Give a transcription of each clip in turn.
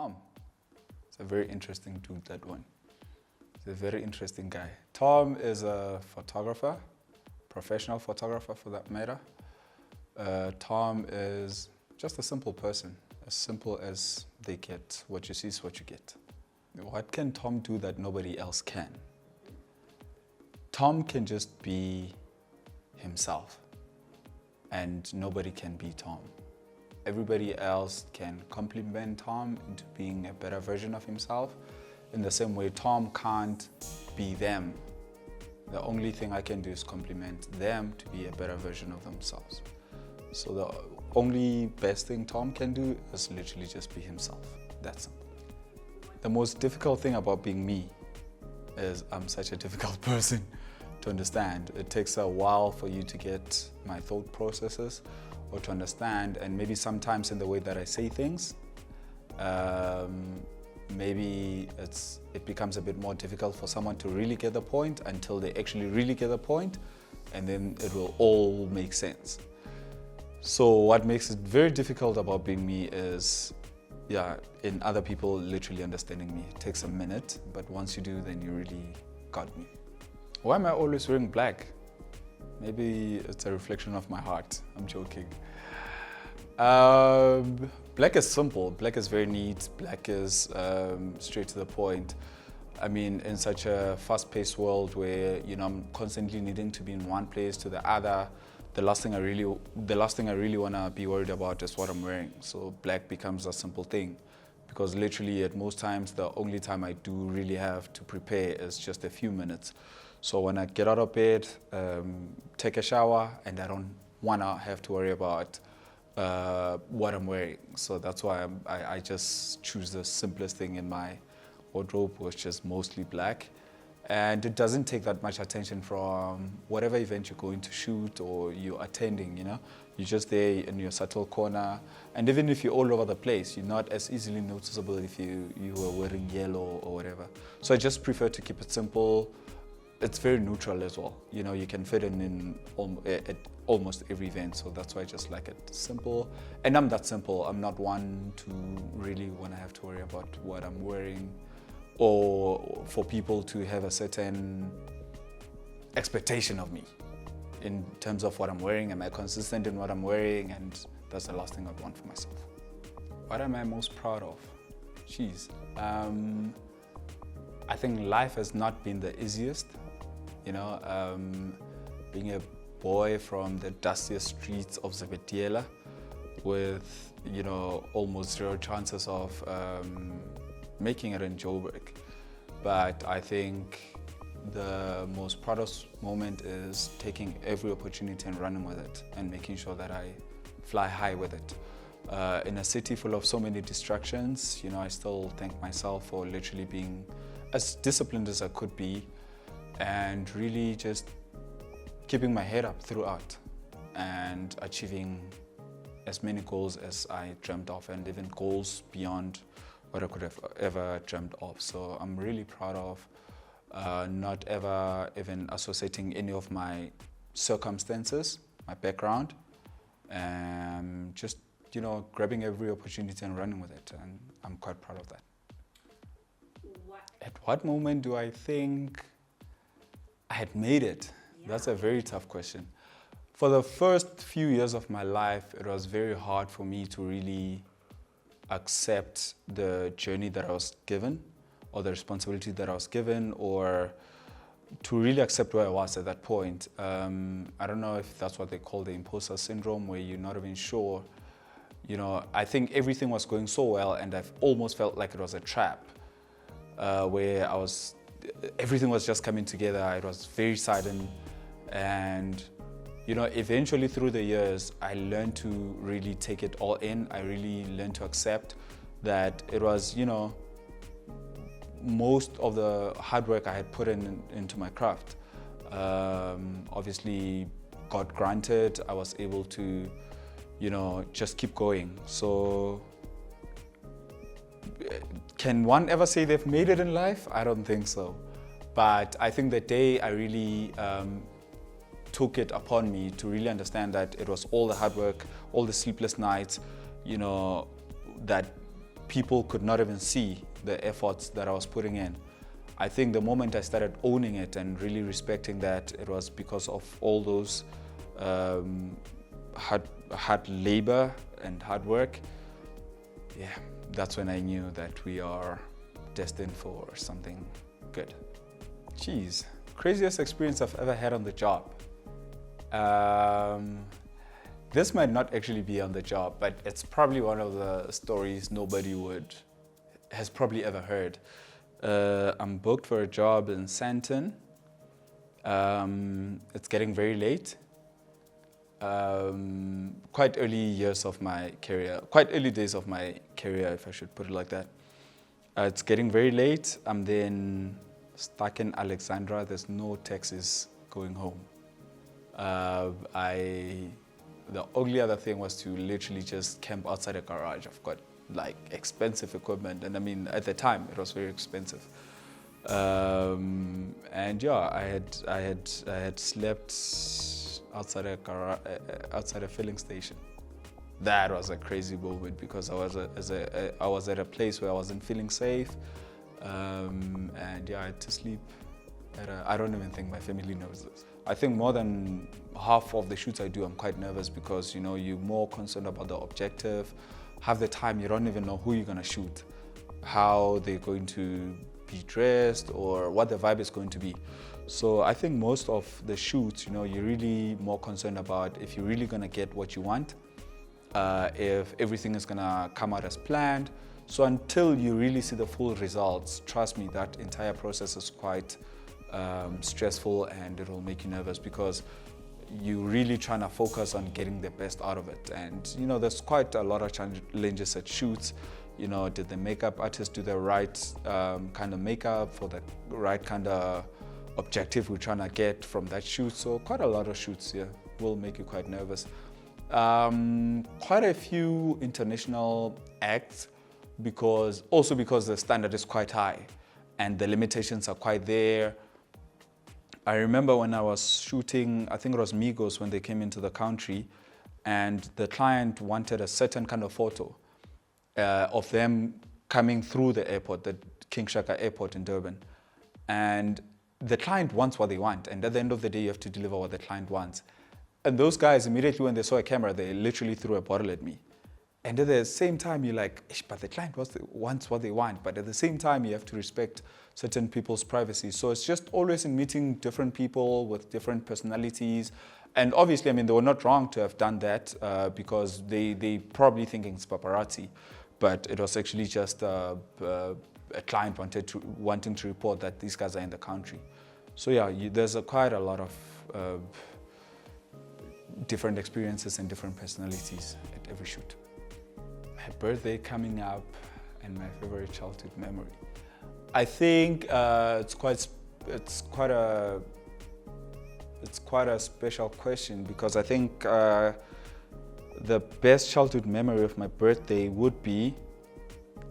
Tom. It's a very interesting dude, that one. He's a very interesting guy. Tom is a photographer, professional photographer for that matter. Tom is just a simple person, as simple as they get. What you see is what you get. What can Tom do that nobody else can? Tom can just be himself, and nobody can be Tom. Everybody else can complement Tom into being a better version of himself. In the same way, Tom can't be them. The only thing I can do is complement them to be a better version of themselves. So the only best thing Tom can do is literally just be himself. That's simple. The most difficult thing about being me is I'm such a difficult person to understand. It takes a while for you to get my thought processes or to understand, and maybe sometimes in the way that I say things, maybe it becomes a bit more difficult for someone to really get the point until they actually really get the point, and then it will all make sense. So what makes it very difficult about being me is, in other people literally understanding me. It takes a minute, but once you do, then you really got me. Why am I always wearing black? Maybe it's a reflection of my heart. I'm joking. Black is simple. Black is very neat. Black is straight to the point. I mean, in such a fast-paced world where I'm constantly needing to be in one place to the other, the last thing I really want to be worried about is what I'm wearing. So black becomes a simple thing, because literally at most times the only time I do really have to prepare is just a few minutes. So when I get out of bed, take a shower, and I don't want to have to worry about what I'm wearing. So that's why I just choose the simplest thing in my wardrobe, which is mostly black. And it doesn't take that much attention from whatever event you're going to shoot or you're attending, You're just there in your subtle corner. And even if you're all over the place, you're not as easily noticeable if you were wearing yellow or whatever. So I just prefer to keep it simple. It's very neutral as well. You can fit in at almost every event, so that's why I just like it simple. And I'm that simple. I'm not one to really want to have to worry about what I'm wearing, or for people to have a certain expectation of me in terms of what I'm wearing. Am I consistent in what I'm wearing? And that's the last thing I want for myself. What am I most proud of? Jeez. I think life has not been the easiest. Being a boy from the dustiest streets of Zebediela with, almost zero chances of making it in Joburg. But I think the most proudest moment is taking every opportunity and running with it and making sure that I fly high with it. In a city full of so many distractions, I still thank myself for literally being as disciplined as I could be, and really just keeping my head up throughout and achieving as many goals as I dreamt of, and even goals beyond what I could have ever dreamt of. So I'm really proud of not ever even associating any of my circumstances, my background, and just grabbing every opportunity and running with it, and I'm quite proud of that. At what moment do I think I had made it? That's a very tough question. For the first few years of my life, it was very hard for me to really accept the journey that I was given, or the responsibility that I was given, or to really accept where I was at that point. I don't know if that's what they call the imposter syndrome, where you're not even sure. I think everything was going so well, and I've almost felt like it was a trap, where everything was just coming together. It was very sudden, and eventually through the years, I learned to really take it all in. I really learned to accept that it was, most of the hard work I had put into my craft, obviously got granted. I was able to, just keep going. So can one ever say they've made it in life? I don't think so. But I think the day I really took it upon me to really understand that it was all the hard work, all the sleepless nights, that people could not even see the efforts that I was putting in. I think the moment I started owning it and really respecting that it was because of all those hard labor and hard work, yeah, that's when I knew that we are destined for something good. Jeez, craziest experience I've ever had on the job. This might not actually be on the job, but it's probably one of the stories nobody has probably ever heard. I'm booked for a job in Sandton. It's getting very late. Quite early days of my career, if I should put it like that. It's getting very late. I'm then stuck in Alexandra. There's no taxis going home. The only other thing was to literally just camp outside a garage. I've got like expensive equipment, and I mean at the time it was very expensive. And yeah, I had slept outside a filling station. That was a crazy moment because I was at a place where I wasn't feeling safe, and yeah, I had to sleep. I don't even think my family knows this. I think more than half of the shoots I do, I'm quite nervous because you're more concerned about the objective. Half the time you don't even know who you're gonna shoot, how they're going to be dressed, or what the vibe is going to be. So I think most of the shoots, you're really more concerned about if you're really gonna get what you want, if everything is gonna come out as planned. So until you really see the full results, trust me, that entire process is quite stressful, and it will make you nervous because you're really trying to focus on getting the best out of it. And there's quite a lot of challenges at shoots. Did the makeup artist do the right kind of makeup for the right kind of objective we're trying to get from that shoot? So quite a lot of shoots here will make you quite nervous. Quite a few international acts because the standard is quite high and the limitations are quite there. I remember when I was shooting, I think it was Migos when they came into the country, and the client wanted a certain kind of photo of them coming through the airport, the King Shaka Airport in Durban. And the client wants what they want, and at the end of the day, you have to deliver what the client wants. And those guys, immediately when they saw a camera, they literally threw a bottle at me. And at the same time, you're like, but the client wants what they want. But at the same time, you have to respect certain people's privacy. So it's just always in meeting different people with different personalities. And obviously, I mean, they were not wrong to have done that because they probably thinking it's paparazzi. But it was actually just a client wanting to report that these guys are in the country. So yeah, there's quite a lot of different experiences and different personalities at every shoot. My birthday coming up and my favorite childhood memory. I think it's quite a special question because I think the best childhood memory of my birthday would be,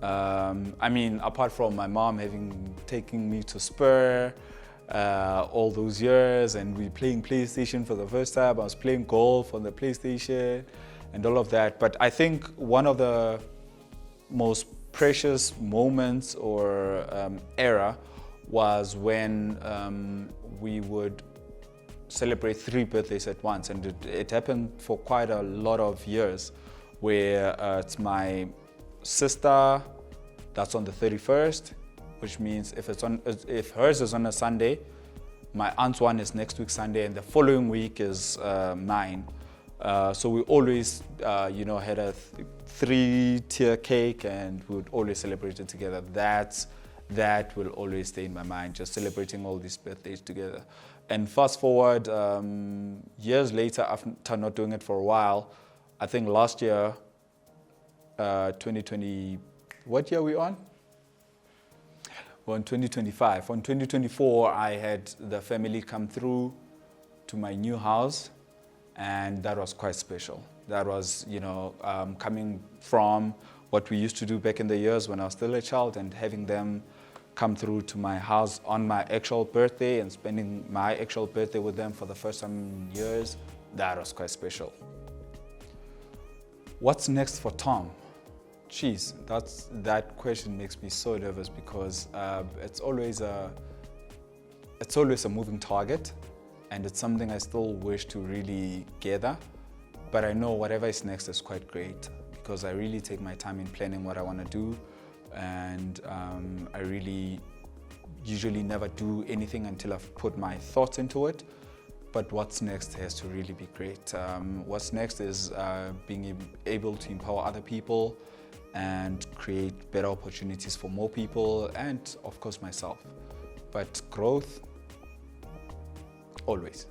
I mean, apart from my mom taking me to Spur all those years and we playing PlayStation for the first time. I was playing golf on the PlayStation and all of that. But I think one of the most precious moments or era was when we would celebrate 3 birthdays at once, and it happened for quite a lot of years where it's my sister that's on the 31st, which means if hers is on a Sunday, my aunt's one is next week Sunday, and the following week is mine. So we always, had a 3-tier cake, and we would always celebrate it together. That will always stay in my mind, just celebrating all these birthdays together. And fast forward years later, after not doing it for a while, I think last year, 2020, what year are we on? We're on 2025. On 2024, I had the family come through to my new house, and that was quite special. That was, coming from what we used to do back in the years when I was still a child, and having them come through to my house on my actual birthday and spending my actual birthday with them for the first time in years, that was quite special. What's next for Tom? Geez, that question makes me so nervous because it's always a moving target, and it's something I still wish to really gather. But I know whatever is next is quite great because I really take my time in planning what I want to do, and I really usually never do anything until I've put my thoughts into it. But what's next has to really be great. What's next is being able to empower other people and create better opportunities for more people and, of course, myself. But growth, always.